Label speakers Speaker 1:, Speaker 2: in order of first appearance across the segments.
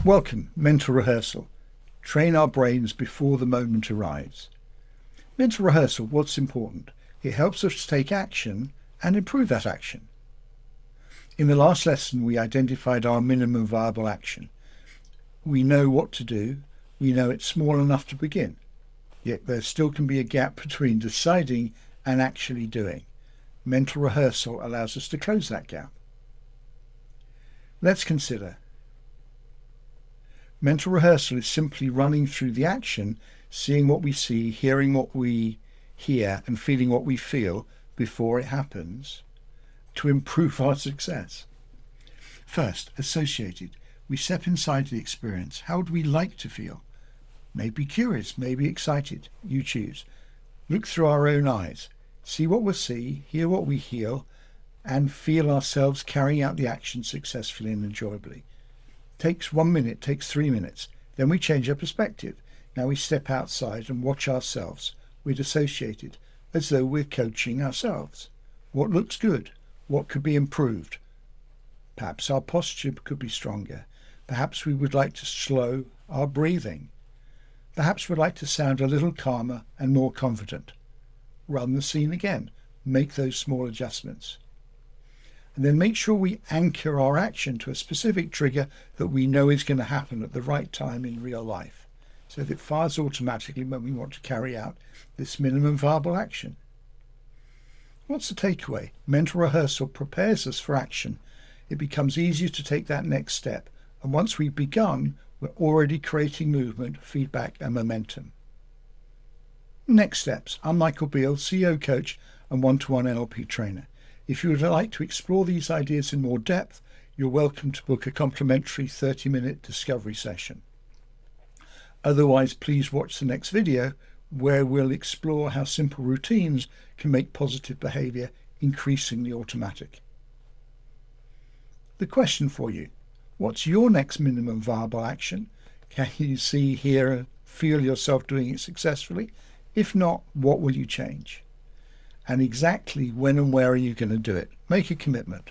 Speaker 1: Welcome, mental rehearsal. Train our brains before the moment arrives. Mental rehearsal, what's important? It helps us to take action and improve that action. In the last lesson, we identified our minimum viable action. We know what to do. We know it's small enough to begin. Yet there still can be a gap between deciding and actually doing. Mental rehearsal allows us to close that gap. Let's consider. Mental rehearsal is simply running through the action, seeing what we see, hearing what we hear, and feeling what we feel before it happens to improve our success. First, associated. We step inside the experience. How would we like to feel? Maybe curious, maybe excited. You choose. Look through our own eyes. See what we see, hear what we hear, and feel ourselves carrying out the action successfully and enjoyably. Takes 1 minute, takes 3 minutes. Then we change our perspective. Now we step outside and watch ourselves. We're dissociated, as though we're coaching ourselves. What looks good? What could be improved? Perhaps our posture could be stronger. Perhaps we would like to slow our breathing. Perhaps we'd like to sound a little calmer and more confident. Run the scene again. Make those small adjustments. And then make sure we anchor our action to a specific trigger that we know is going to happen at the right time in real life, so that it fires automatically when we want to carry out this minimum viable action. What's the takeaway? Mental rehearsal prepares us for action. It becomes easier to take that next step. And once we've begun, we're already creating movement, feedback, and momentum. Next steps. I'm Michael Beale, CEO coach and one-to-one NLP trainer. If you would like to explore these ideas in more depth, you're welcome to book a complimentary 30-minute discovery session. Otherwise, please watch the next video where we'll explore how simple routines can make positive behavior increasingly automatic. The question for you: what's your next minimum viable action? Can you see, hear, feel yourself doing it successfully? If not, what will you change? And exactly when and where are you going to do it? Make a commitment.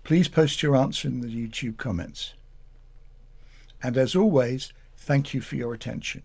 Speaker 1: Please post your answer in the YouTube comments. And as always, thank you for your attention.